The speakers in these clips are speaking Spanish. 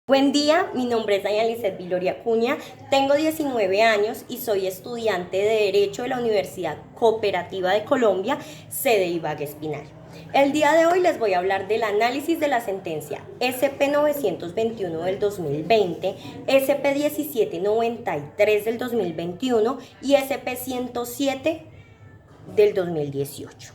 Buen día, mi nombre es Dayanlizeth Viloria Acuña, tengo 19 años y soy estudiante de Derecho de la Universidad Cooperativa de Colombia, sede Ibagué Espinal. El día de hoy les voy a hablar del análisis de la sentencia SP 921 del 2020, SP 1793 del 2021 y SP 107 del 2018.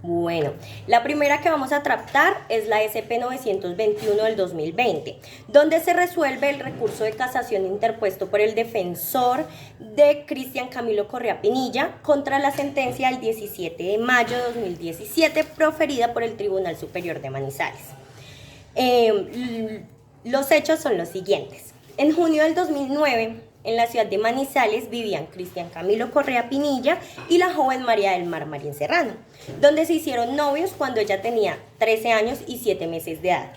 Bueno, la primera que vamos a tratar es la SP 921 del 2020, donde se resuelve el recurso de casación interpuesto por el defensor de Cristian Camilo Correa Pinilla contra la sentencia del 17 de mayo de 2017 proferida por el Tribunal Superior de Manizales. Los hechos son los siguientes. En junio del 2009, en la ciudad de Manizales vivían Cristian Camilo Correa Pinilla y la joven María del Mar Marín Serrano, donde se hicieron novios cuando ella tenía 13 años y 7 meses de edad.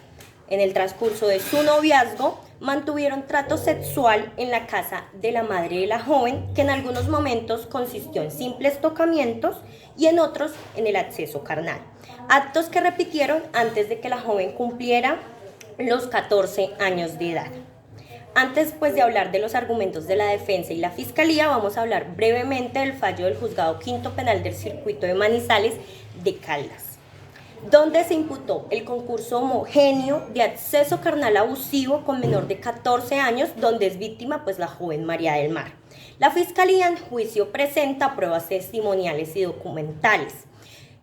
En el transcurso de su noviazgo, mantuvieron trato sexual en la casa de la madre de la joven, que en algunos momentos consistió en simples tocamientos y en otros en el acceso carnal. Actos que repitieron antes de que la joven cumpliera los 14 años de edad. Antes pues de hablar de los argumentos de la defensa y la fiscalía, vamos a hablar brevemente del fallo del Juzgado Quinto Penal del Circuito de Manizales de Caldas, donde se imputó el concurso homogéneo de acceso carnal abusivo con menor de 14 años, donde es víctima pues la joven María del Mar. La fiscalía en juicio presenta pruebas testimoniales y documentales.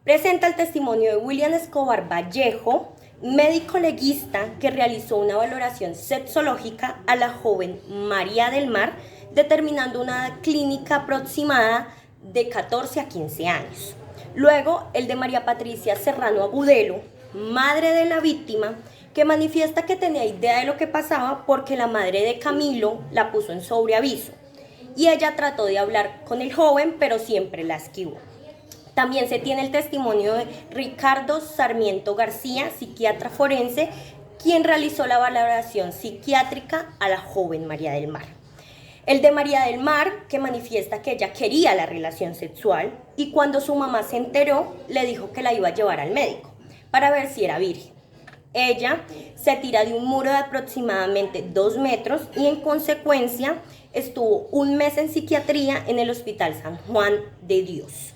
Presenta el testimonio de William Escobar Vallejo, médico legista que realizó una valoración sexológica a la joven María del Mar, determinando una clínica aproximada de 14 a 15 años. Luego, el de María Patricia Serrano Agudelo, madre de la víctima, que manifiesta que tenía idea de lo que pasaba porque la madre de Camilo la puso en sobreaviso y ella trató de hablar con el joven, pero siempre la esquivó. También se tiene el testimonio de Ricardo Sarmiento García, psiquiatra forense, quien realizó la valoración psiquiátrica a la joven María del Mar. El de María del Mar, que manifiesta que ella quería la relación sexual y cuando su mamá se enteró, le dijo que la iba a llevar al médico para ver si era virgen. Ella se tira de un muro de aproximadamente 2 metros y en consecuencia estuvo un mes en psiquiatría en el Hospital San Juan de Dios.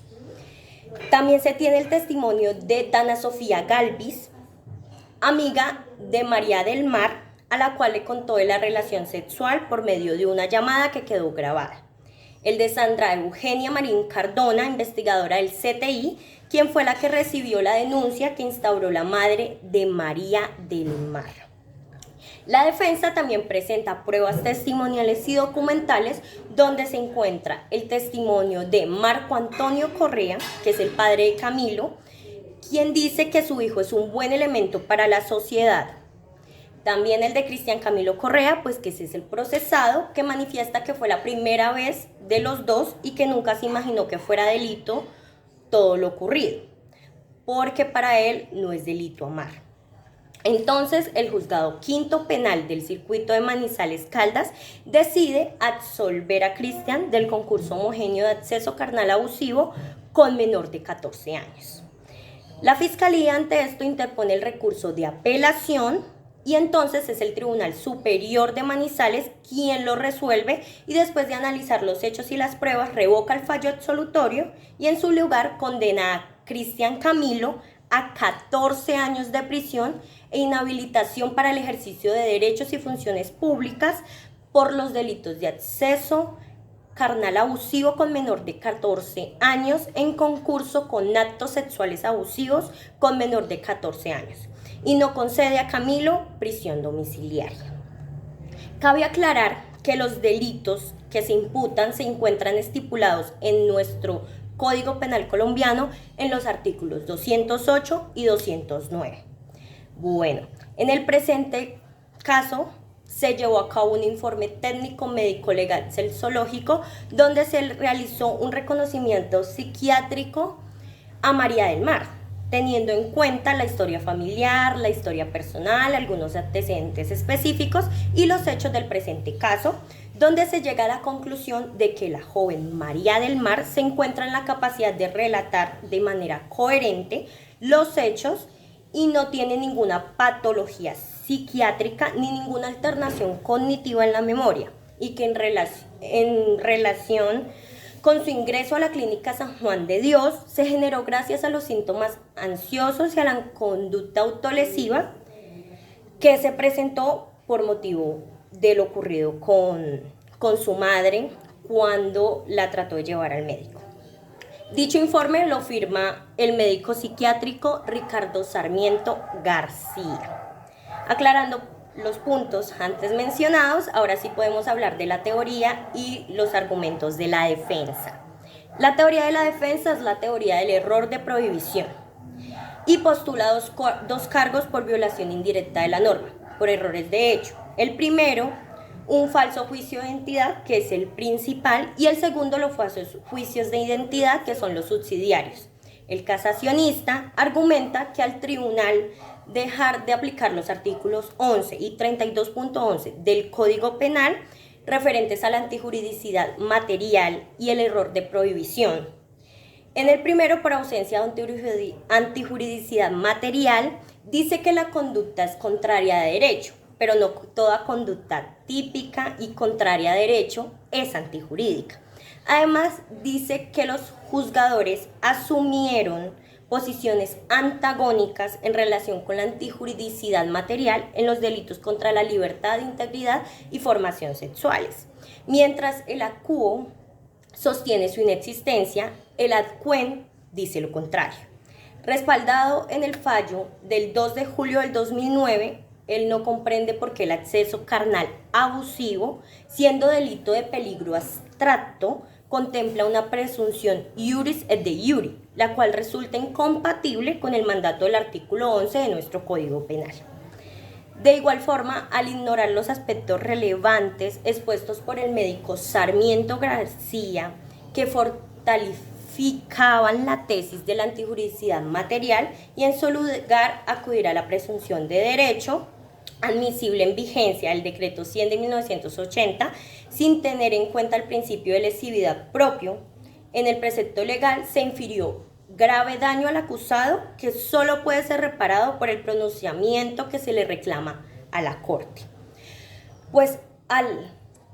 También se tiene el testimonio de Dana Sofía Galvis, amiga de María del Mar, a la cual le contó de la relación sexual por medio de una llamada que quedó grabada. El de Sandra Eugenia Marín Cardona, investigadora del CTI, quien fue la que recibió la denuncia que instauró la madre de María del Mar. La defensa también presenta pruebas testimoniales y documentales donde se encuentra el testimonio de Marco Antonio Correa, que es el padre de Camilo, quien dice que su hijo es un buen elemento para la sociedad. También el de Cristian Camilo Correa, pues que ese es el procesado, que manifiesta que fue la primera vez de los dos y que nunca se imaginó que fuera delito todo lo ocurrido, porque para él no es delito amar. Entonces, el Juzgado Quinto Penal del Circuito de Manizales Caldas decide absolver a Cristian del concurso homogéneo de acceso carnal abusivo con menor de 14 años. La Fiscalía ante esto interpone el recurso de apelación y entonces es el Tribunal Superior de Manizales quien lo resuelve y después de analizar los hechos y las pruebas revoca el fallo absolutorio y en su lugar condena a Cristian Camilo a 14 años de prisión e inhabilitación para el ejercicio de derechos y funciones públicas por los delitos de acceso carnal abusivo con menor de 14 años en concurso con actos sexuales abusivos con menor de 14 años y no concede a Camilo prisión domiciliaria. Cabe aclarar que los delitos que se imputan se encuentran estipulados en nuestro Código Penal colombiano en los artículos 208 y 209. Bueno, en el presente caso se llevó a cabo un informe técnico médico legal sexológico donde se realizó un reconocimiento psiquiátrico a María del Mar, teniendo en cuenta la historia familiar, la historia personal, algunos antecedentes específicos y los hechos del presente caso, donde se llega a la conclusión de que la joven María del Mar se encuentra en la capacidad de relatar de manera coherente los hechos y no tiene ninguna patología psiquiátrica ni ninguna alternación cognitiva en la memoria, y que en relación con su ingreso a la clínica San Juan de Dios se generó gracias a los síntomas ansiosos y a la conducta autolesiva que se presentó por motivo de lo ocurrido con su madre cuando la trató de llevar al médico. Dicho informe lo firma el médico psiquiátrico Ricardo Sarmiento García. Aclarando los puntos antes mencionados, ahora sí podemos hablar de la teoría y los argumentos de la defensa. La teoría de la defensa es la teoría del error de prohibición y postula dos cargos por violación indirecta de la norma, por errores de hecho. El primero, un falso juicio de identidad, que es el principal, y el segundo, los falsos juicios de identidad, que son los subsidiarios. El casacionista argumenta que al tribunal dejar de aplicar los artículos 11 y 32.11 del Código Penal referentes a la antijuridicidad material y el error de prohibición. En el primero, por ausencia de antijuridicidad material, dice que la conducta es contraria a derecho, pero no toda conducta típica y contraria a derecho es antijurídica. Además, dice que los juzgadores asumieron posiciones antagónicas en relación con la antijuridicidad material en los delitos contra la libertad, integridad y formación sexuales. Mientras el acuo sostiene su inexistencia, el adcuen dice lo contrario. Respaldado en el fallo del 2 de julio del 2009, él no comprende por qué el acceso carnal abusivo, siendo delito de peligro abstracto, contempla una presunción iuris et de iure, la cual resulta incompatible con el mandato del artículo 11 de nuestro Código Penal. De igual forma, al ignorar los aspectos relevantes expuestos por el médico Sarmiento García, que fortificaban la tesis de la antijuridicidad material, y en su lugar acudir a la presunción de derecho, admisible en vigencia el decreto 100 de 1980, sin tener en cuenta el principio de lesividad propio, en el precepto legal se infirió grave daño al acusado que solo puede ser reparado por el pronunciamiento que se le reclama a la Corte. Pues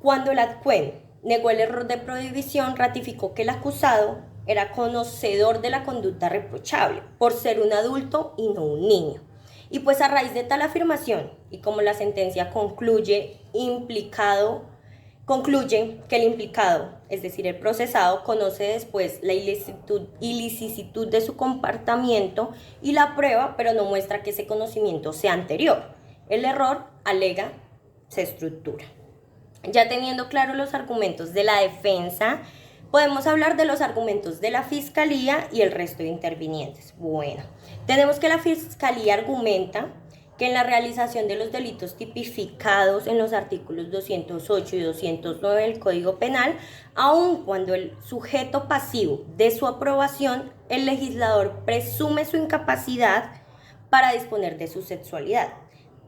cuando el adcuen negó el error de prohibición, ratificó que el acusado era conocedor de la conducta reprochable por ser un adulto y no un niño. Y pues a raíz de tal afirmación, y como la sentencia concluye que el implicado, es decir, el procesado, conoce después la ilicitud de su comportamiento y la prueba, pero no muestra que ese conocimiento sea anterior. El error, alega, se estructura. Ya teniendo claros los argumentos de la defensa, podemos hablar de los argumentos de la Fiscalía y el resto de intervinientes. Bueno, tenemos que la Fiscalía argumenta que en la realización de los delitos tipificados en los artículos 208 y 209 del Código Penal, aun cuando el sujeto pasivo de su aprobación, el legislador presume su incapacidad para disponer de su sexualidad.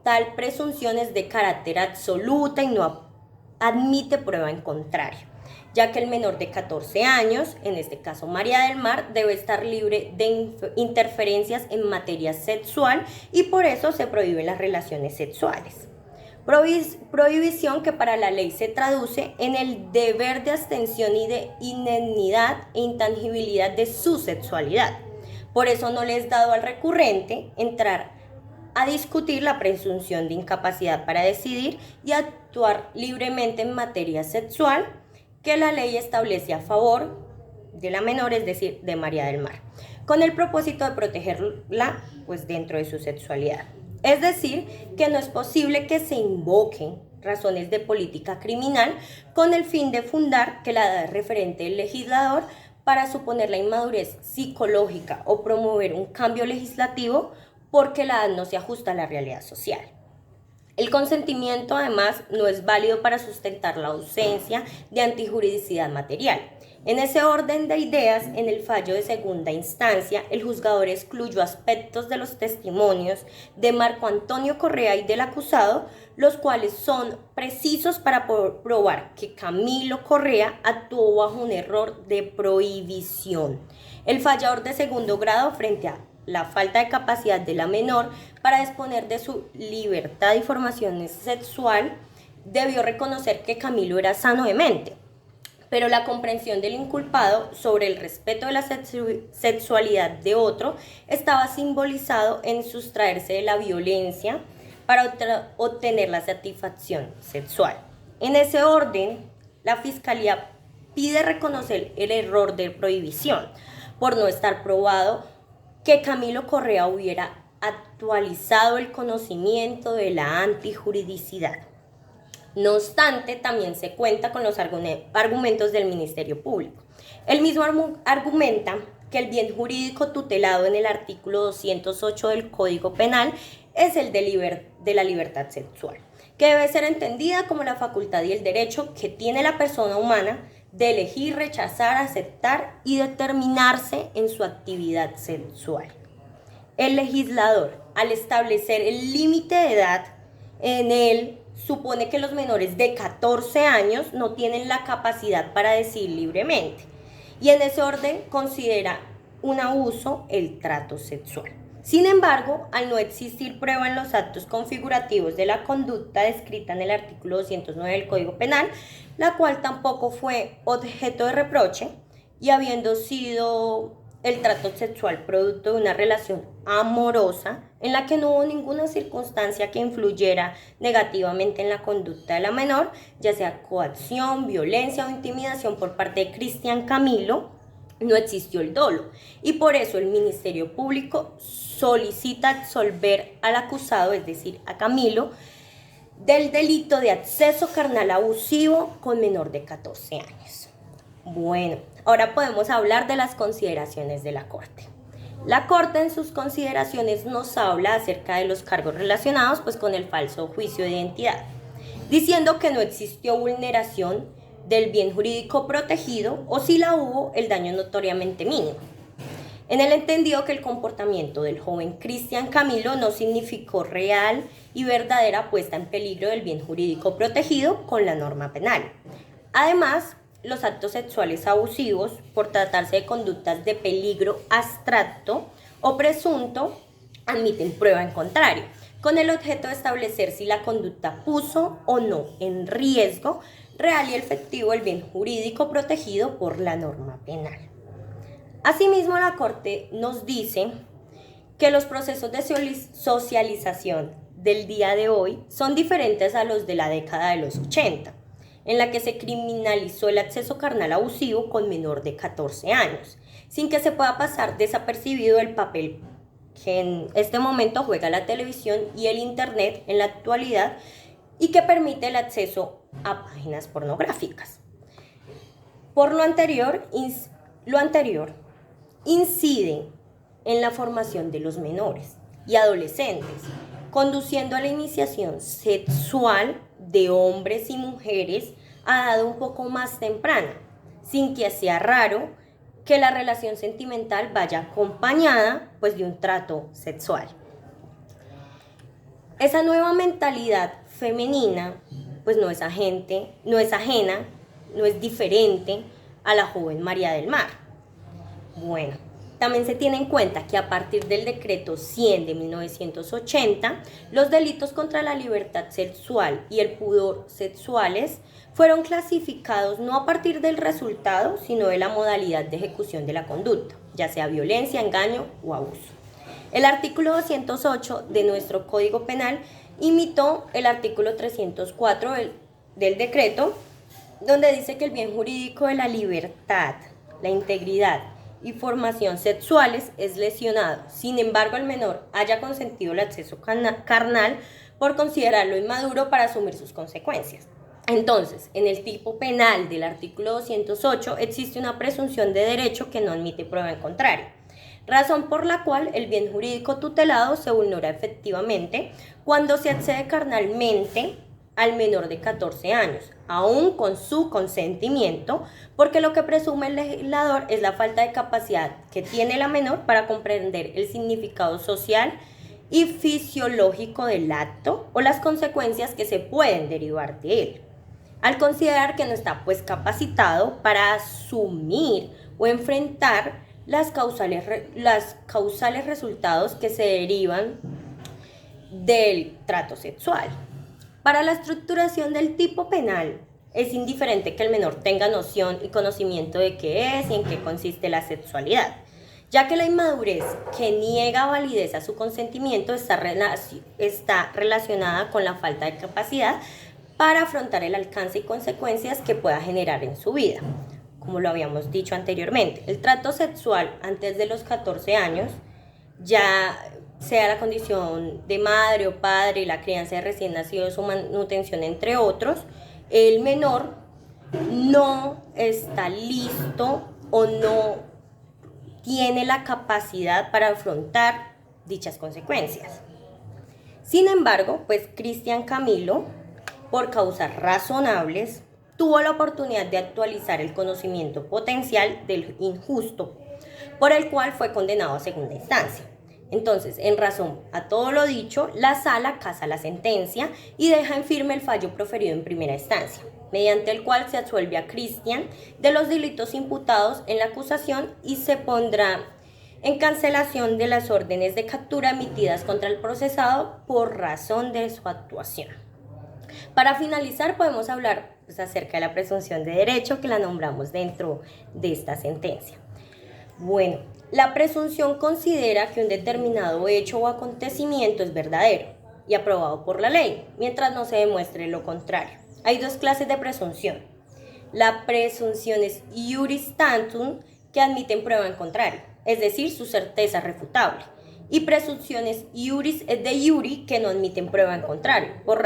Tal presunción es de carácter absoluta y no admite prueba en contrario, ya que el menor de 14 años, en este caso María del Mar, debe estar libre de interferencias en materia sexual y por eso se prohíben las relaciones sexuales. Prohibición que para la ley se traduce en el deber de abstención y de indemnidad e intangibilidad de su sexualidad. Por eso no le es dado al recurrente entrar a discutir la presunción de incapacidad para decidir y actuar libremente en materia sexual que la ley establece a favor de la menor, es decir, de María del Mar, con el propósito de protegerla pues dentro de su sexualidad. Es decir, que no es posible que se invoquen razones de política criminal con el fin de fundar que la edad es referente del legislador para suponer la inmadurez psicológica o promover un cambio legislativo porque la edad no se ajusta a la realidad social. El consentimiento, además, no es válido para sustentar la ausencia de antijuridicidad material. En ese orden de ideas, en el fallo de segunda instancia, el juzgador excluyó aspectos de los testimonios de Marco Antonio Correa y del acusado, los cuales son precisos para probar que Camilo Correa actuó bajo un error de prohibición. El fallador de segundo grado frente a la falta de capacidad de la menor para disponer de su libertad y formación sexual, debió reconocer que Camilo era sano de mente, pero la comprensión del inculpado sobre el respeto de la sexualidad de otro estaba simbolizado en sustraerse de la violencia para obtener la satisfacción sexual. En ese orden, la Fiscalía pide reconocer el error de prohibición por no estar probado que Camilo Correa hubiera actualizado el conocimiento de la antijuridicidad. No obstante, también se cuenta con los argumentos del Ministerio Público. El mismo argumenta que el bien jurídico tutelado en el artículo 208 del Código Penal es el de la libertad sexual, que debe ser entendida como la facultad y el derecho que tiene la persona humana de elegir, rechazar, aceptar y determinarse en su actividad sexual. El legislador, al establecer el límite de edad en él, supone que los menores de 14 años no tienen la capacidad para decidir libremente, y en ese orden considera un abuso el trato sexual. Sin embargo, al no existir prueba en los actos configurativos de la conducta descrita en el artículo 209 del Código Penal, la cual tampoco fue objeto de reproche, y habiendo sido el trato sexual producto de una relación amorosa en la que no hubo ninguna circunstancia que influyera negativamente en la conducta de la menor, ya sea coacción, violencia o intimidación por parte de Cristian Camilo, no existió el dolo, y por eso el Ministerio Público solicita absolver al acusado, es decir, a Camilo, del delito de acceso carnal abusivo con menor de 14 años. Bueno, ahora podemos hablar de las consideraciones de la Corte. La Corte en sus consideraciones nos habla acerca de los cargos relacionados con el falso juicio de identidad, diciendo que no existió vulneración del bien jurídico protegido, o si la hubo, el daño notoriamente mínimo. En el entendido que el comportamiento del joven Cristian Camilo no significó real y verdadera puesta en peligro del bien jurídico protegido con la norma penal. Además, los actos sexuales abusivos, por tratarse de conductas de peligro abstracto o presunto, admiten prueba en contrario, con el objeto de establecer si la conducta puso o no en riesgo real y efectivo el bien jurídico protegido por la norma penal. Asimismo, la Corte nos dice que los procesos de socialización del día de hoy son diferentes a los de la década de los 80, en la que se criminalizó el acceso carnal abusivo con menor de 14 años, sin que se pueda pasar desapercibido el papel que en este momento juega la televisión y el Internet en la actualidad, y que permite el acceso a páginas pornográficas. Por lo anterior incide en la formación de los menores y adolescentes, conduciendo a la iniciación sexual de hombres y mujeres a edad un poco más temprana, sin que sea raro que la relación sentimental vaya acompañada de un trato sexual. Esa nueva mentalidad femenina no es ajena, no es diferente a la joven María del Mar. Bueno, también se tiene en cuenta que a partir del decreto 100 de 1980, los delitos contra la libertad sexual y el pudor sexuales fueron clasificados no a partir del resultado, sino de la modalidad de ejecución de la conducta, ya sea violencia, engaño o abuso. El artículo 208 de nuestro Código Penal imitó el artículo 304 del decreto, donde dice que el bien jurídico de la libertad, la integridad y formación sexuales es lesionado. Sin embargo, el menor haya consentido el acceso carnal por considerarlo inmaduro para asumir sus consecuencias. Entonces, en el tipo penal del artículo 208 existe una presunción de derecho que no admite prueba en contrario, razón por la cual el bien jurídico tutelado se vulnera efectivamente cuando se accede carnalmente al menor de 14 años, aún con su consentimiento, porque lo que presume el legislador es la falta de capacidad que tiene la menor para comprender el significado social y fisiológico del acto o las consecuencias que se pueden derivar de él, al considerar que no está capacitado para asumir o enfrentar las causales resultados que se derivan del trato sexual. Para la estructuración del tipo penal, es indiferente que el menor tenga noción y conocimiento de qué es y en qué consiste la sexualidad, ya que la inmadurez que niega validez a su consentimiento está relacionada con la falta de capacidad para afrontar el alcance y consecuencias que pueda generar en su vida. Como lo habíamos dicho anteriormente, el trato sexual antes de los 14 años, ya sea la condición de madre o padre, la crianza de recién nacidos, su manutención, entre otros, el menor no está listo o no tiene la capacidad para afrontar dichas consecuencias. Sin embargo, pues Cristian Camilo, por causas razonables, tuvo la oportunidad de actualizar el conocimiento potencial del injusto, por el cual fue condenado a segunda instancia. Entonces, en razón a todo lo dicho, la sala casa la sentencia y deja en firme el fallo proferido en primera instancia, mediante el cual se absuelve a Cristian de los delitos imputados en la acusación y se pondrá en cancelación de las órdenes de captura emitidas contra el procesado por razón de su actuación. Para finalizar, podemos hablar acerca de la presunción de derecho, que la nombramos dentro de esta sentencia. Bueno, la presunción considera que un determinado hecho o acontecimiento es verdadero y aprobado por la ley, mientras no se demuestre lo contrario. Hay dos clases de presunción. La presunción es iuris tantum, que admiten prueba en contrario, es decir, su certeza refutable. Y presunciones iuris et de iuri, que no admiten prueba en contrario, por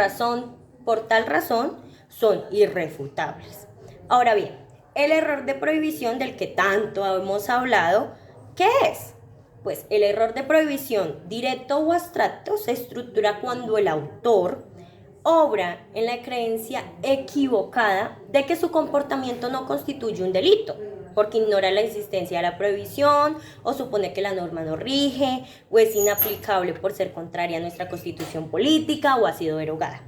tal razón son irrefutables. Ahora bien, el error de prohibición del que tanto hemos hablado, ¿qué es? Pues el error de prohibición, directo o abstracto, se estructura cuando el autor obra en la creencia equivocada de que su comportamiento no constituye un delito, porque ignora la existencia de la prohibición o supone que la norma no rige o es inaplicable por ser contraria a nuestra constitución política o ha sido derogada.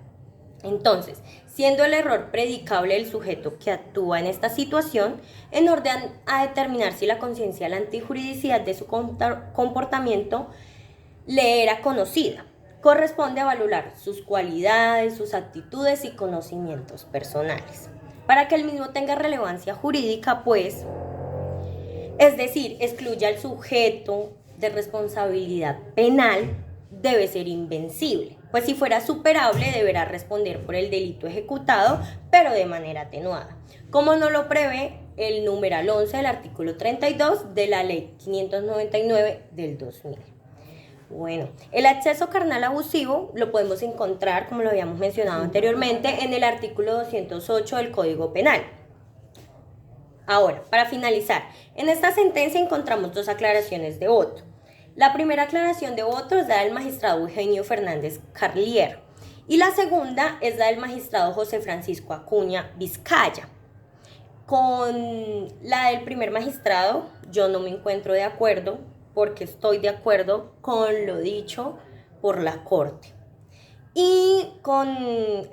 Entonces, siendo el error predicable del sujeto que actúa en esta situación, en orden a determinar si la conciencia de la antijuridicidad de su comportamiento le era conocida, corresponde a valorar sus cualidades, sus actitudes y conocimientos personales. Para que el mismo tenga relevancia jurídica, pues, es decir, excluya al sujeto de responsabilidad penal, debe ser invencible, pues si fuera superable deberá responder por el delito ejecutado, pero de manera atenuada, como no lo prevé el numeral 11 del artículo 32 de la Ley 599 del 2000. Bueno, el acceso carnal abusivo lo podemos encontrar, como lo habíamos mencionado anteriormente, en el artículo 208 del Código Penal. Ahora, para finalizar, en esta sentencia encontramos dos aclaraciones de voto. La primera aclaración de voto es la del magistrado Eugenio Fernández Carlier y la segunda es la del magistrado José Francisco Acuña Vizcaya. Con la del primer magistrado yo no me encuentro de acuerdo porque estoy de acuerdo con lo dicho por la Corte. Y con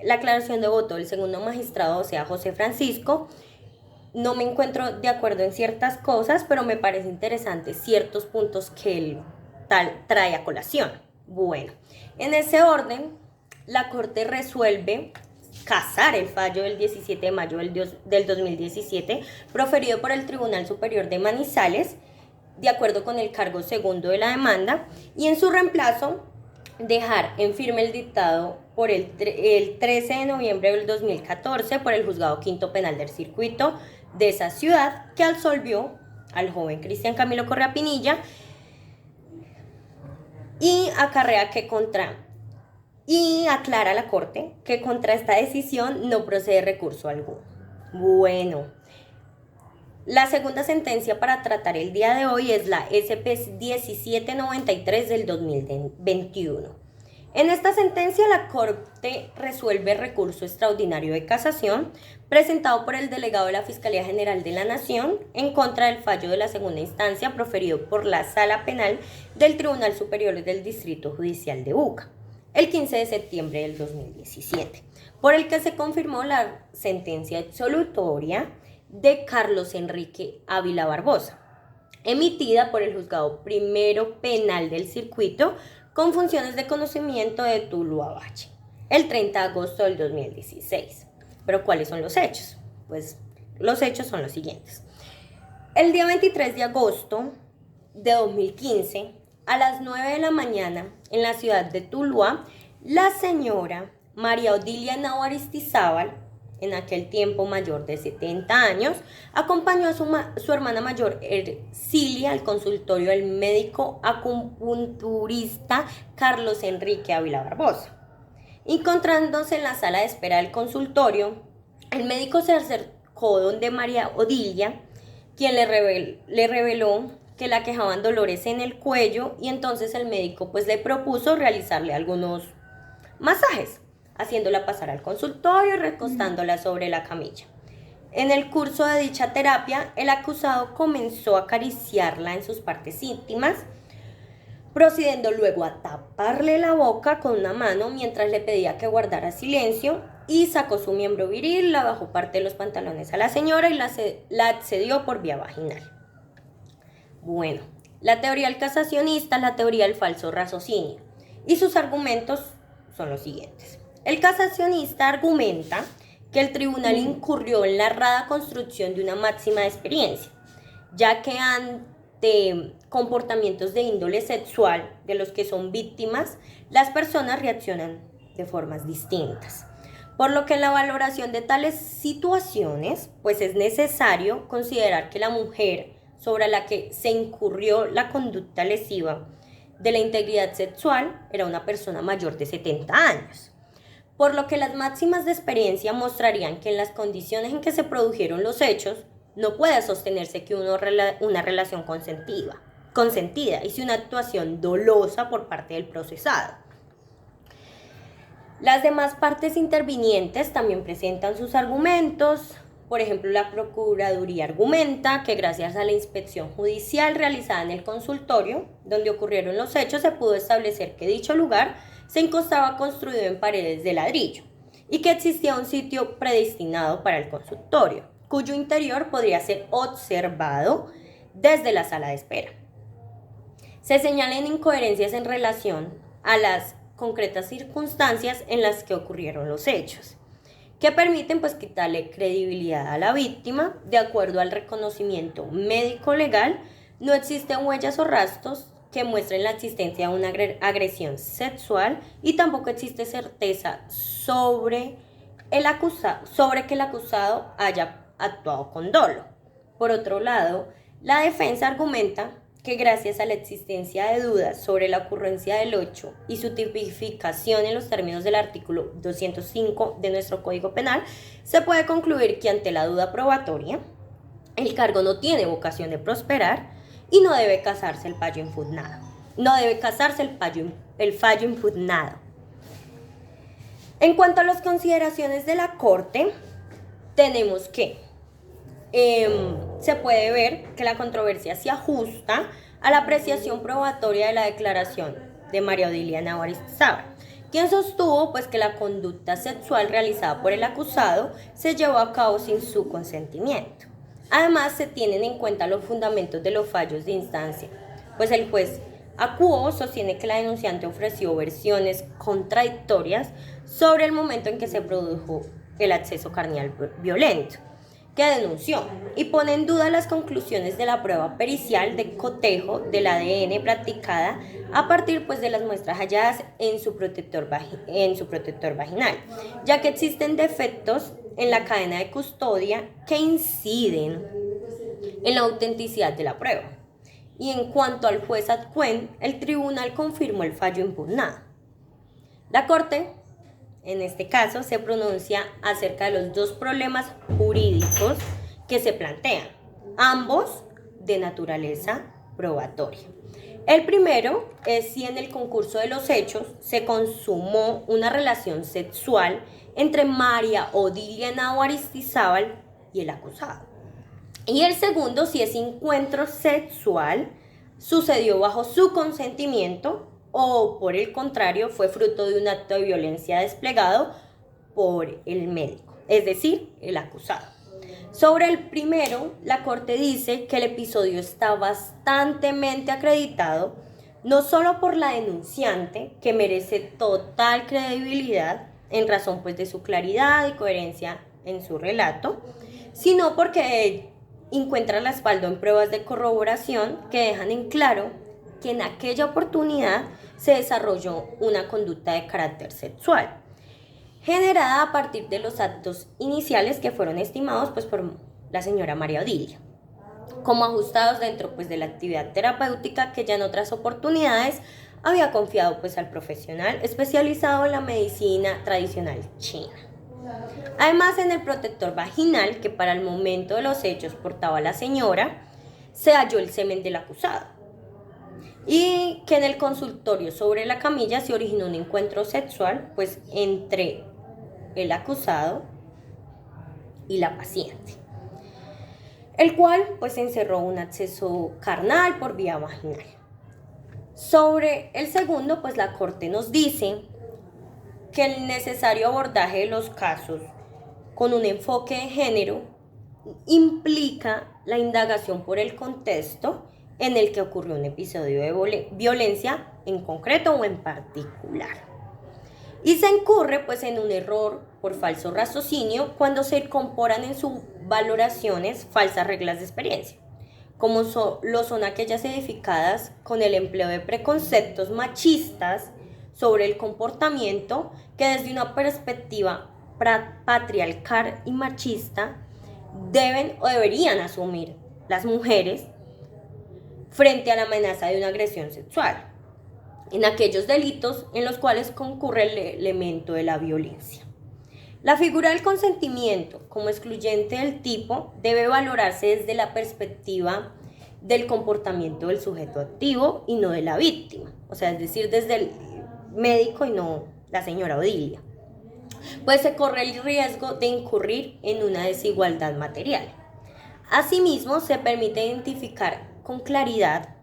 la aclaración de voto del segundo magistrado, o sea, José Francisco, no me encuentro de acuerdo en ciertas cosas, pero me parece interesante ciertos puntos que él trae a colación. Bueno, en ese orden, la Corte resuelve casar el fallo del 17 de mayo del 2017, proferido por el Tribunal Superior de Manizales, de acuerdo con el cargo segundo de la demanda, y en su reemplazo, dejar en firme el dictado por el 13 de noviembre del 2014 por el Juzgado Quinto Penal del Circuito de esa ciudad, que absolvió al joven Cristian Camilo Correa Pinilla y aclara a la Corte que contra esta decisión no procede recurso alguno. Bueno, la segunda sentencia para tratar el día de hoy es la SP 1793 del 2021. En esta sentencia, la Corte resuelve el recurso extraordinario de casación presentado por el delegado de la Fiscalía General de la Nación en contra del fallo de la segunda instancia proferido por la Sala Penal del Tribunal Superior del Distrito Judicial de Buga, el 15 de septiembre del 2017, por el que se confirmó la sentencia absolutoria de Carlos Enrique Ávila Barbosa, emitida por el Juzgado Primero Penal del Circuito con funciones de conocimiento de Tuluá Valle, el 30 de agosto del 2016. Pero ¿cuáles son los hechos? Pues los hechos son los siguientes. El día 23 de agosto de 2015, a las 9 de la mañana, en la ciudad de Tuluá, la señora María Odilia Henao Aristizábal, en aquel tiempo mayor de 70 años, acompañó a su hermana mayor Ercilia al consultorio del médico acupunturista Carlos Enrique Ávila Barbosa. Encontrándose en la sala de espera del consultorio, el médico se acercó donde María Odilia, quien le reveló que la quejaban dolores en el cuello, y entonces el médico pues le propuso realizarle algunos masajes, haciéndola pasar al consultorio y recostándola sobre la camilla. En el curso de dicha terapia, el acusado comenzó a acariciarla en sus partes íntimas, procediendo luego a taparle la boca con una mano mientras le pedía que guardara silencio, y sacó su miembro viril, la bajó parte de los pantalones a la señora y la accedió por vía vaginal. Bueno, la teoría del casacionista es la teoría del falso raciocinio, y sus argumentos son los siguientes. El casacionista argumenta que el tribunal incurrió en la errada construcción de una máxima de experiencia, ya que ante comportamientos de índole sexual de los que son víctimas, las personas reaccionan de formas distintas. Por lo que en la valoración de tales situaciones, pues es necesario considerar que la mujer sobre la que se incurrió la conducta lesiva de la integridad sexual era una persona mayor de 70 años. Por lo que las máximas de experiencia mostrarían que en las condiciones en que se produjeron los hechos, no puede sostenerse que una relación consentida y si una actuación dolosa por parte del procesado. Las demás partes intervinientes también presentan sus argumentos. Por ejemplo, la Procuraduría argumenta que gracias a la inspección judicial realizada en el consultorio, donde ocurrieron los hechos, se pudo establecer que dicho lugar se encontraba construido en paredes de ladrillo y que existía un sitio predestinado para el consultorio, cuyo interior podría ser observado desde la sala de espera. Se señalan incoherencias en relación a las concretas circunstancias en las que ocurrieron los hechos, que permiten pues quitarle credibilidad a la víctima. De acuerdo al reconocimiento médico-legal, no existen huellas o rastros que muestren la existencia de una agresión sexual, y tampoco existe certeza sobre que el acusado haya actuado con dolo. Por otro lado, la defensa argumenta que gracias a la existencia de dudas sobre la ocurrencia del hecho y su tipificación en los términos del artículo 205 de nuestro Código Penal, se puede concluir que ante la duda probatoria, el cargo no tiene vocación de prosperar y no debe casarse el fallo impugnado. El fallo impugnado. En cuanto a las consideraciones de la Corte, tenemos que se puede ver que la controversia se ajusta a la apreciación probatoria de la declaración de María Odilia Henao Aristizábal, quien sostuvo pues que la conducta sexual realizada por el acusado se llevó a cabo sin su consentimiento. Además, se tienen en cuenta los fundamentos de los fallos de instancia, pues el juez acuo sostiene que la denunciante ofreció versiones contradictorias sobre el momento en que se produjo el acceso carnal violento que denunció, y pone en duda las conclusiones de la prueba pericial de cotejo del ADN practicada a partir pues de las muestras halladas en su protector vaginal, ya que existen defectos en la cadena de custodia que inciden en la autenticidad de la prueba. Y en cuanto al juez adcuen, el tribunal confirmó el fallo impugnado. La Corte, en este caso, se pronuncia acerca de los dos problemas jurídicos que se plantean, ambos de naturaleza probatoria. El primero es si en el concurso de los hechos se consumó una relación sexual entre María Odilia Henao Aristizábal y el acusado. Y el segundo, si ese encuentro sexual sucedió bajo su consentimiento o, por el contrario, fue fruto de un acto de violencia desplegado por el médico, es decir, el acusado. Sobre el primero, la Corte dice que el episodio está bastantemente acreditado, no solo por la denunciante, que merece total credibilidad en razón pues de su claridad y coherencia en su relato, sino porque encuentra respaldo en pruebas de corroboración que dejan en claro que en aquella oportunidad se desarrolló una conducta de carácter sexual, generada a partir de los actos iniciales que fueron estimados pues, por la señora María Odilia, como ajustados dentro pues, de la actividad terapéutica que ya en otras oportunidades había confiado pues, al profesional especializado en la medicina tradicional china. Además, en el protector vaginal, que para el momento de los hechos portaba la señora, se halló el semen del acusado. Y que en el consultorio sobre la camilla se originó un encuentro sexual pues, entre el acusado y la paciente, el cual pues encerró un acceso carnal por vía vaginal. Sobre el segundo, pues la Corte nos dice que el necesario abordaje de los casos con un enfoque de género implica la indagación por el contexto en el que ocurrió un episodio de violencia en concreto o en particular. Y se incurre pues en un error por falso raciocinio cuando se incorporan en sus valoraciones falsas reglas de experiencia, como lo son aquellas edificadas con el empleo de preconceptos machistas sobre el comportamiento que desde una perspectiva patriarcal y machista deben o deberían asumir las mujeres frente a la amenaza de una agresión sexual, en aquellos delitos en los cuales concurre el elemento de la violencia. La figura del consentimiento como excluyente del tipo debe valorarse desde la perspectiva del comportamiento del sujeto activo y no de la víctima, o sea, es decir, desde el médico y no la señora Odilia, pues se corre el riesgo de incurrir en una desigualdad material. Asimismo, se permite identificar con claridad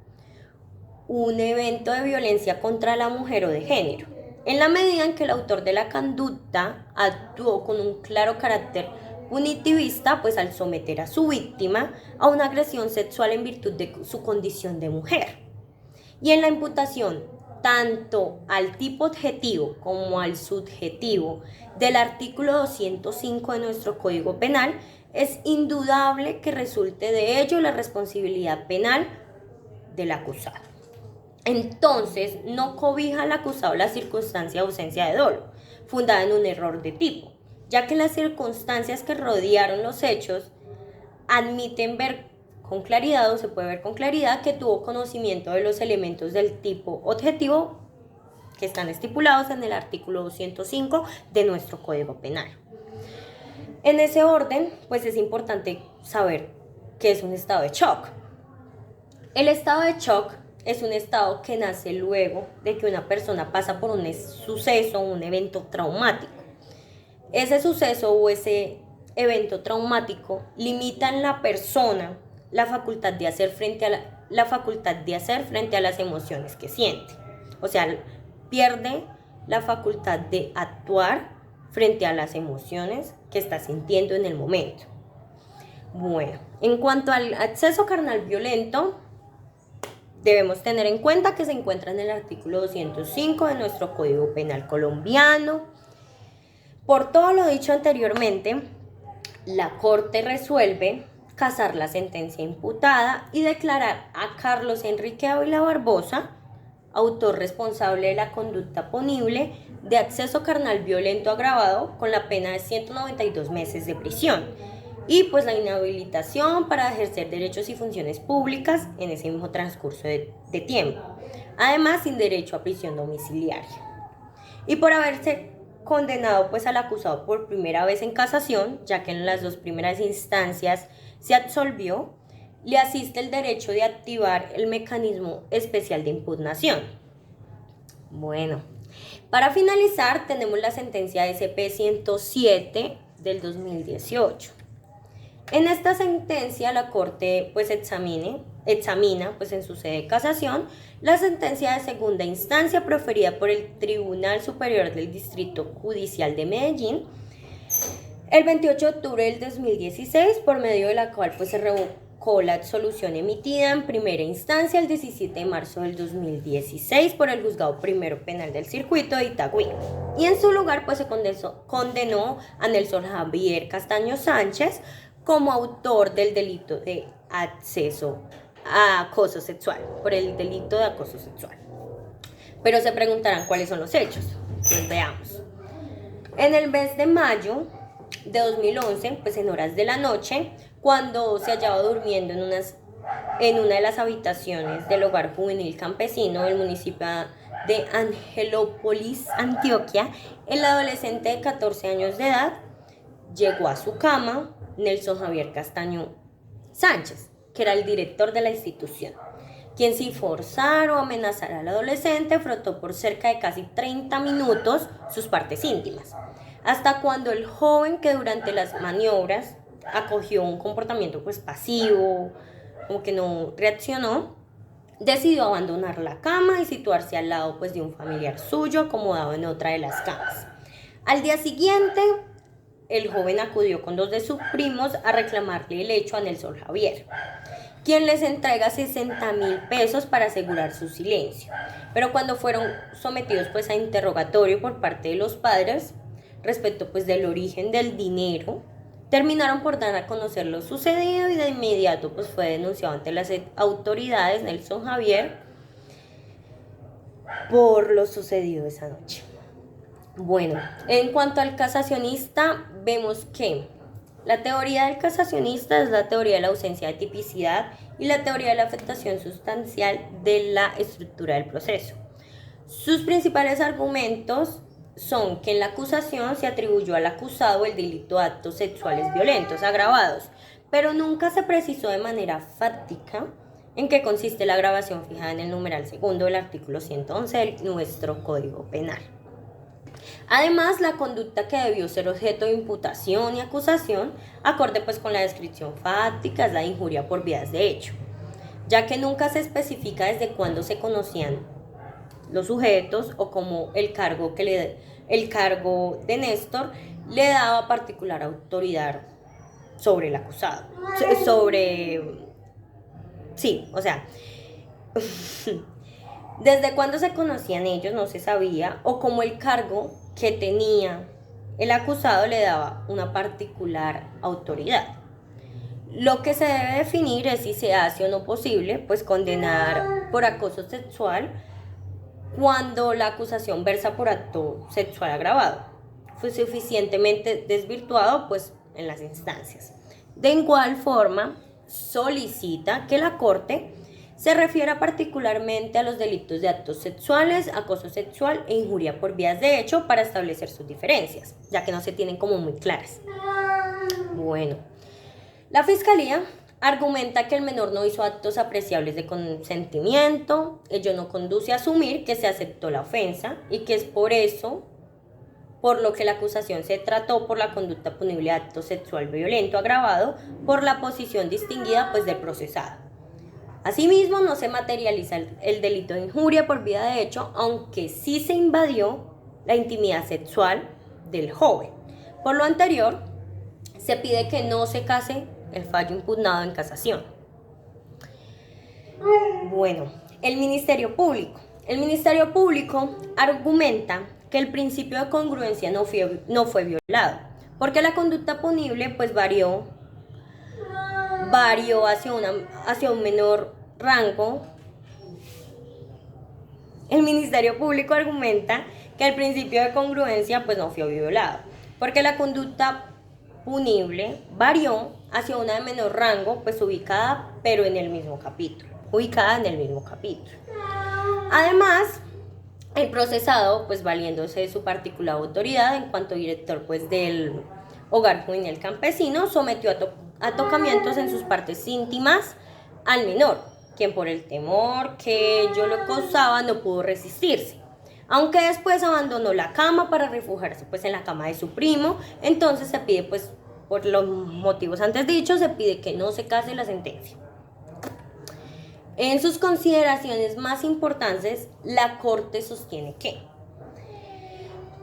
un evento de violencia contra la mujer o de género, en la medida en que el autor de la conducta actuó con un claro carácter punitivista, pues al someter a su víctima a una agresión sexual en virtud de su condición de mujer. Y en la imputación tanto al tipo objetivo como al subjetivo del artículo 205 de nuestro Código Penal, es indudable que resulte de ello la responsabilidad penal del acusado. Entonces, no cobija al acusado la circunstancia de ausencia de dolo, fundada en un error de tipo, ya que las circunstancias que rodearon los hechos admiten ver con claridad o se puede ver con claridad que tuvo conocimiento de los elementos del tipo objetivo que están estipulados en el artículo 205 de nuestro Código Penal. En ese orden, pues es importante saber qué es un estado de shock. El estado de shock es un estado que nace luego de que una persona pasa por un suceso, un evento traumático. Ese suceso o ese evento traumático limita en la persona la facultad de hacer frente a las emociones que siente. O sea, pierde la facultad de actuar frente a las emociones que está sintiendo en el momento. Bueno, en cuanto al acceso carnal violento, debemos tener en cuenta que se encuentra en el artículo 205 de nuestro Código Penal colombiano. Por todo lo dicho anteriormente, la Corte resuelve casar la sentencia imputada y declarar a Carlos Enrique Ávila Barbosa autor responsable de la conducta punible de acceso carnal violento agravado con la pena de 192 meses de prisión y pues la inhabilitación para ejercer derechos y funciones públicas en ese mismo transcurso de tiempo, además sin derecho a prisión domiciliaria. Y por haberse condenado pues al acusado por primera vez en casación, ya que en las dos primeras instancias se absolvió, le asiste el derecho de activar el mecanismo especial de impugnación. Bueno, para finalizar tenemos la sentencia SP-107 del 2018. En esta sentencia la Corte pues examina pues en su sede de casación la sentencia de segunda instancia proferida por el Tribunal Superior del Distrito Judicial de Medellín, El 28 de octubre del 2016, por medio de la cual pues se revocó la absolución emitida en primera instancia el 17 de marzo del 2016 por el Juzgado Primero Penal del Circuito de Itagüí. Y en su lugar pues se condenó a Nelson Javier Castaño Sánchez como autor del delito de acceso a acoso sexual, por el delito de acoso sexual. Pero se preguntarán cuáles son los hechos. Pues veamos. En el mes de mayo de 2011, pues en horas de la noche, cuando se hallaba durmiendo en una de las habitaciones del hogar juvenil campesino del municipio de Angelópolis, Antioquia, el adolescente de 14 años de edad llegó a su cama Nelson Javier Castaño Sánchez, que era el director de la institución, quien sin forzar o amenazar al adolescente frotó por cerca de casi 30 minutos sus partes íntimas, hasta cuando el joven, que durante las maniobras acogió un comportamiento pues pasivo, como que no reaccionó, decidió abandonar la cama y situarse al lado pues de un familiar suyo acomodado en otra de las camas. Al día siguiente, el joven acudió con 2 de sus primos a reclamarle el hecho a Nelson Javier, quien les entrega 60,000 pesos para asegurar su silencio. Pero cuando fueron sometidos pues a interrogatorio por parte de los padres respecto pues del origen del dinero, terminaron por dar a conocer lo sucedido y de inmediato pues fue denunciado ante las autoridades Nelson Javier por lo sucedido esa noche. Bueno, en cuanto al casacionista, vemos que la teoría del casacionista es la teoría de la ausencia de tipicidad y la teoría de la afectación sustancial de la estructura del proceso. Sus principales argumentos son que en la acusación se atribuyó al acusado el delito de actos sexuales violentos agravados, pero nunca se precisó de manera fáctica en qué consiste la agravación fijada en el numeral segundo del artículo 111 de nuestro Código Penal. Además, la conducta que debió ser objeto de imputación y acusación, acorde pues con la descripción fáctica, es la injuria por vías de hecho, ya que nunca se especifica desde cuándo se conocían los sujetos o cómo el cargo de Néstor le daba particular autoridad sobre el acusado. Desde cuándo se conocían ellos no se sabía, o cómo el cargo que tenía el acusado le daba una particular autoridad. Lo que se debe definir es si se hace o no posible pues condenar por acoso sexual cuando la acusación versa por acto sexual agravado, fue suficientemente desvirtuado pues en las instancias. De igual forma, solicita que la Corte se refiera particularmente a los delitos de actos sexuales, acoso sexual e injuria por vías de hecho para establecer sus diferencias, ya que no se tienen como muy claras. Bueno, la Fiscalía argumenta que el menor no hizo actos apreciables de consentimiento, ello no conduce a asumir que se aceptó la ofensa y que es por eso por lo que la acusación se trató por la conducta punible de acto sexual violento agravado por la posición distinguida pues del procesado. Asimismo, no se materializa el delito de injuria por vía de hecho, aunque sí se invadió la intimidad sexual del joven. Por lo anterior, se pide que no se case el fallo impugnado en casación. Bueno, el Ministerio Público. El Ministerio Público argumenta que el principio de congruencia no fue violado, porque la conducta punible pues varió hacia un menor rango. El Ministerio Público argumenta que el principio de congruencia pues no fue violado, porque la conducta punible varió hacia una de menor rango, pues ubicada en el mismo capítulo. Además, el procesado, pues valiéndose de su particular autoridad en cuanto director pues del hogar juvenil campesino, sometió a tocamientos en sus partes íntimas al menor, quien por el temor que ello lo causaba no pudo resistirse, aunque después abandonó la cama para refugiarse pues en la cama de su primo. Entonces se pide pues por los motivos antes dichos, se pide que no se case la sentencia. En sus consideraciones más importantes, la Corte sostiene que,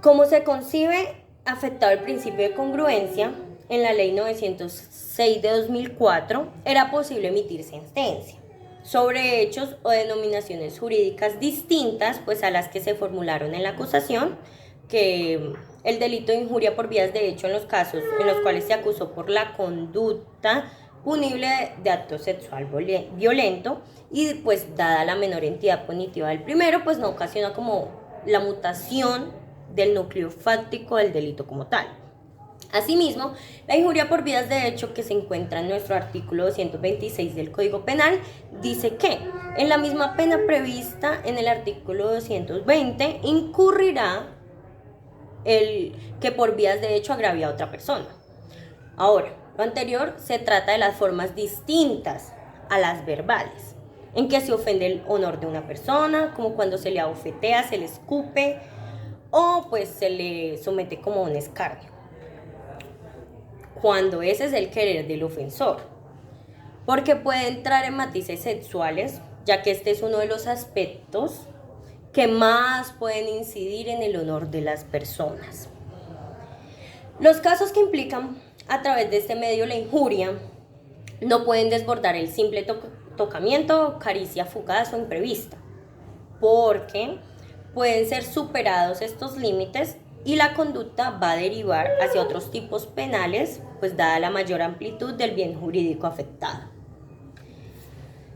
como se concibe afectado el principio de congruencia, en la Ley 906 de 2004 era posible emitir sentencia sobre hechos o denominaciones jurídicas distintas pues a las que se formularon en la acusación, que el delito de injuria por vías de hecho en los casos en los cuales se acusó por la conducta punible de acto sexual violento y pues dada la menor entidad punitiva del primero, pues no ocasiona como la mutación del núcleo fáctico del delito como tal. Asimismo, la injuria por vías de hecho que se encuentra en nuestro artículo 226 del Código Penal dice que en la misma pena prevista en el artículo 220 incurrirá el que por vías de hecho agravie a otra persona. Ahora, lo anterior se trata de las formas distintas a las verbales, en que se ofende el honor de una persona, como cuando se le abofetea, se le escupe o pues se le somete como un escarnio, cuando ese es el querer del ofensor, porque puede entrar en matices sexuales, ya que este es uno de los aspectos que más pueden incidir en el honor de las personas. Los casos que implican a través de este medio la injuria no pueden desbordar el simple tocamiento, caricia fugaz o imprevista, porque pueden ser superados estos límites y la conducta va a derivar hacia otros tipos penales, pues dada la mayor amplitud del bien jurídico afectado.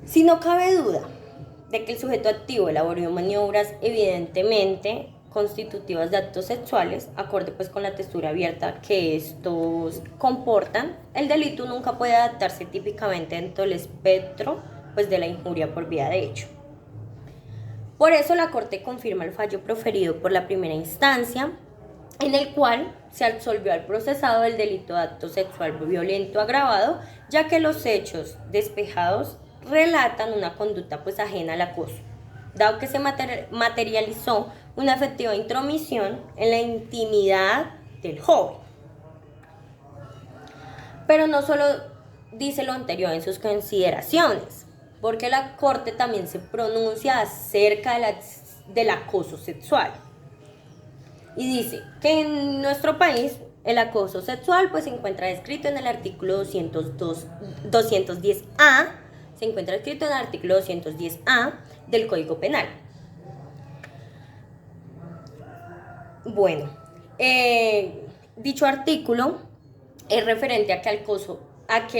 Si no cabe duda de que el sujeto activo elaboró maniobras evidentemente constitutivas de actos sexuales, acorde pues con la textura abierta que estos comportan, el delito nunca puede adaptarse típicamente dentro del espectro pues de la injuria por vía de hecho. Por eso la Corte confirma el fallo proferido por la primera instancia, en el cual se absolvió al procesado del delito de acto sexual violento agravado, ya que los hechos despejados relatan una conducta pues ajena al acoso, dado que se materializó una efectiva intromisión en la intimidad del joven. Pero no solo dice lo anterior en sus consideraciones, porque la Corte también se pronuncia acerca del acoso sexual. Y dice que en nuestro país el acoso sexual pues se encuentra descrito en el artículo 210A, se encuentra escrito en el artículo 210A del Código Penal. Bueno, dicho artículo es referente a que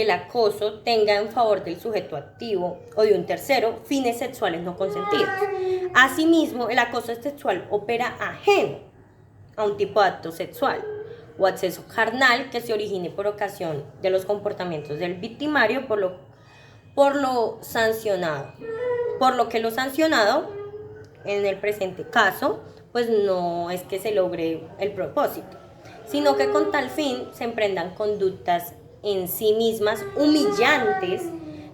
el acoso tenga en favor del sujeto activo o de un tercero fines sexuales no consentidos. Asimismo, el acoso sexual opera ajeno a un tipo de acto sexual o acceso carnal que se origine por ocasión de los comportamientos del victimario por lo que lo sancionado en el presente caso pues no es que se logre el propósito, sino que con tal fin se emprendan conductas en sí mismas humillantes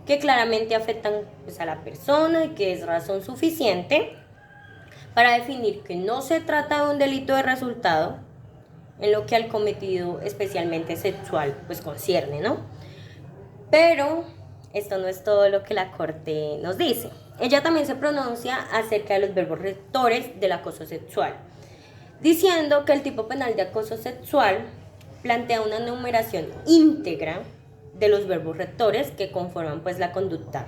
que claramente afectan pues a la persona y que es razón suficiente para definir que no se trata de un delito de resultado en lo que al cometido especialmente sexual pues concierne, ¿no? Pero esto no es todo lo que la Corte nos dice. Ella también se pronuncia acerca de los verbos rectores del acoso sexual, diciendo que el tipo penal de acoso sexual plantea una enumeración íntegra de los verbos rectores que conforman pues la conducta,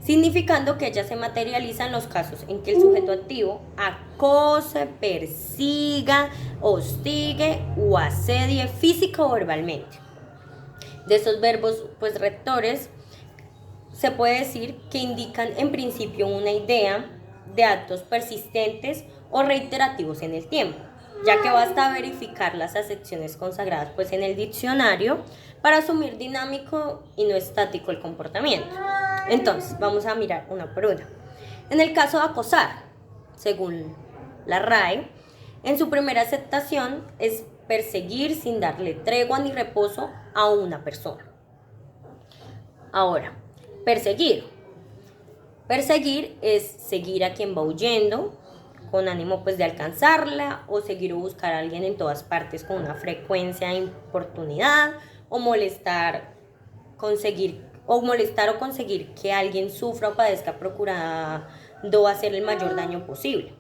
significando que ella se materializa en los casos en que el sujeto activo acose, persiga, hostigue o asedie física o verbalmente. De esos verbos pues rectores se puede decir que indican en principio una idea de actos persistentes o reiterativos en el tiempo, ya que basta verificar las acepciones consagradas pues en el diccionario para asumir dinámico y no estático el comportamiento. Entonces, vamos a mirar una por una. En el caso de acosar, según la RAE, en su primera aceptación es perseguir sin darle tregua ni reposo a una persona. Ahora, perseguir. Perseguir es seguir a quien va huyendo con ánimo pues de alcanzarla, o seguir o buscar a alguien en todas partes con una frecuencia de importunidad, o molestar o conseguir que alguien sufra o padezca procurando hacer el mayor daño posible.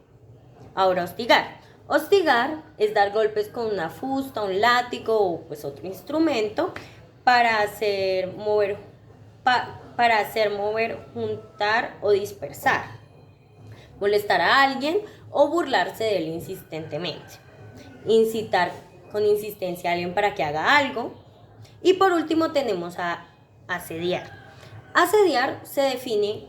Ahora, hostigar. Hostigar es dar golpes con una fusta, un látigo o pues otro instrumento para hacer mover, para hacer mover, juntar o dispersar, molestar a alguien o burlarse de él insistentemente, incitar con insistencia a alguien para que haga algo. Y por último tenemos a asediar. Asediar se define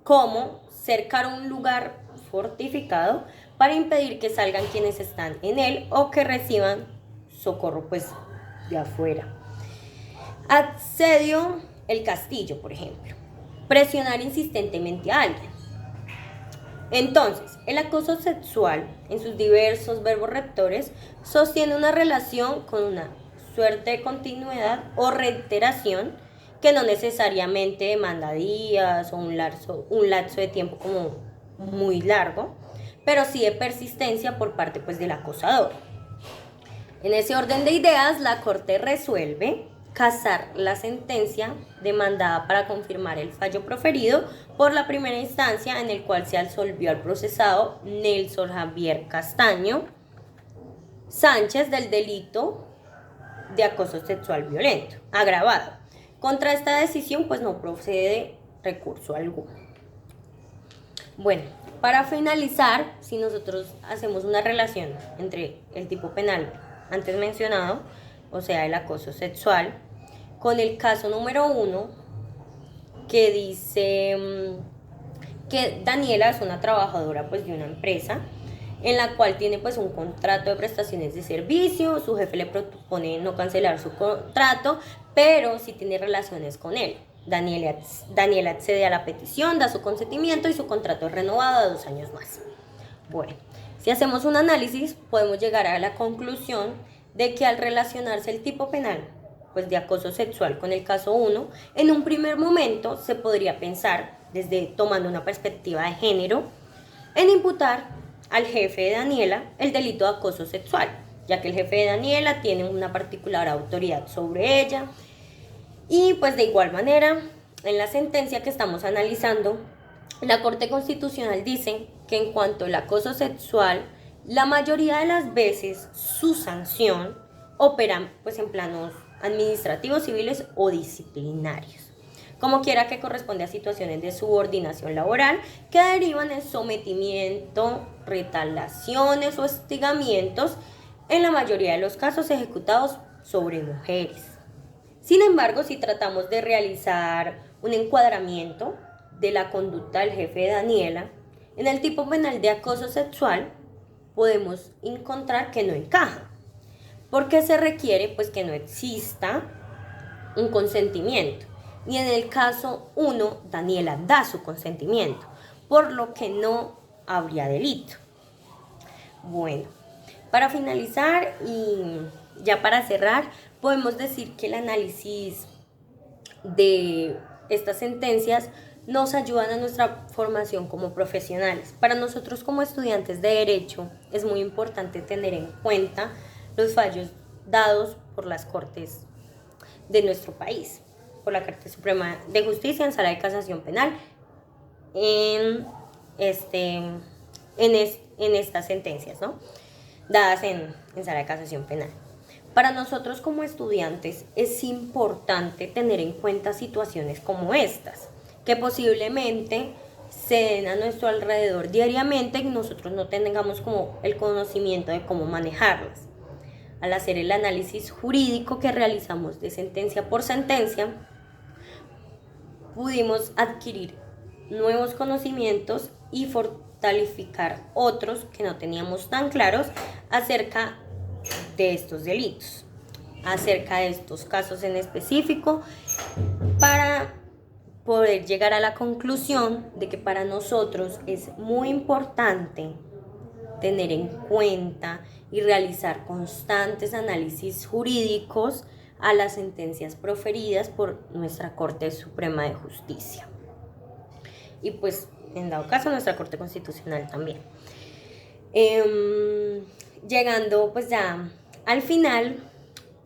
como cercar un lugar fortificado para impedir que salgan quienes están en él o que reciban socorro pues de afuera. Asedio el castillo, por ejemplo. Presionar insistentemente a alguien. Entonces, el acoso sexual, en sus diversos verbos reptores, sostiene una relación con una suerte de continuidad o reiteración que no necesariamente demanda días o un lapso de tiempo como muy largo, pero sí de persistencia por parte pues, del acosador. En ese orden de ideas, la Corte resuelve casar la sentencia demandada para confirmar el fallo proferido por la primera instancia en el cual se absolvió al procesado Nelson Javier Castaño Sánchez del delito de acoso sexual violento agravado. Contra esta decisión pues no procede recurso alguno. Bueno, para finalizar, si nosotros hacemos una relación entre el tipo penal antes mencionado, o sea, el acoso sexual, con el caso número 1, que dice que Daniela es una trabajadora pues de una empresa en la cual tiene pues un contrato de prestaciones de servicio, su jefe le propone no cancelar su contrato, pero sí tiene relaciones con él. Daniela accede a la petición, da su consentimiento y su contrato es renovado a 2 años más. Bueno, si hacemos un análisis, podemos llegar a la conclusión de que al relacionarse el tipo penal pues de acoso sexual con el caso 1, en un primer momento se podría pensar, desde tomando una perspectiva de género, en imputar al jefe de Daniela el delito de acoso sexual, ya que el jefe de Daniela tiene una particular autoridad sobre ella. Y pues de igual manera, en la sentencia que estamos analizando, la Corte Constitucional dice que en cuanto al acoso sexual, la mayoría de las veces su sanción opera pues en planos administrativos, civiles o disciplinarios, como quiera que corresponde a situaciones de subordinación laboral que derivan en sometimiento, retaliaciones o hostigamientos, en la mayoría de los casos ejecutados sobre mujeres. Sin embargo, si tratamos de realizar un encuadramiento de la conducta del jefe de Daniela en el tipo penal de acoso sexual, podemos encontrar que no encaja, porque se requiere pues que no exista un consentimiento. Y en el caso 1, Daniela da su consentimiento, por lo que no habría delito. Bueno, para finalizar y ya para cerrar, podemos decir que el análisis de estas sentencias nos ayudan a nuestra formación como profesionales. Para nosotros como estudiantes de Derecho es muy importante tener en cuenta los fallos dados por las Cortes de nuestro país, por la Corte Suprema de Justicia en Sala de Casación Penal, en estas sentencias, ¿no? Dadas en Sala de Casación Penal. Para nosotros como estudiantes es importante tener en cuenta situaciones como estas, que posiblemente se den a nuestro alrededor diariamente y nosotros no tengamos como el conocimiento de cómo manejarlas. Al hacer el análisis jurídico que realizamos de sentencia por sentencia, pudimos adquirir nuevos conocimientos y fortalecer otros que no teníamos tan claros acerca de estos delitos, acerca de estos casos en específico, para poder llegar a la conclusión de que para nosotros es muy importante tener en cuenta y realizar constantes análisis jurídicos a las sentencias proferidas por nuestra Corte Suprema de Justicia. Y pues, en dado caso, nuestra Corte Constitucional también. Llegando pues ya al final,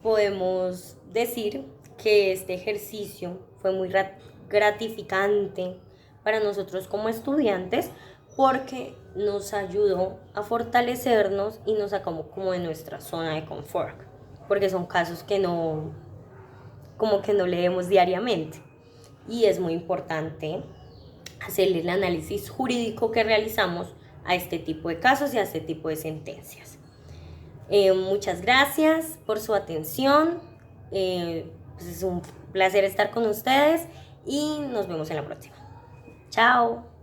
podemos decir que este ejercicio fue muy gratificante para nosotros como estudiantes, porque nos ayudó a fortalecernos y nos sacamos como de nuestra zona de confort, porque son casos que no, como que no leemos diariamente. Y es muy importante hacerle el análisis jurídico que realizamos a este tipo de casos y a este tipo de sentencias. Muchas gracias por su atención. Pues es un placer estar con ustedes y nos vemos en la próxima. Chao.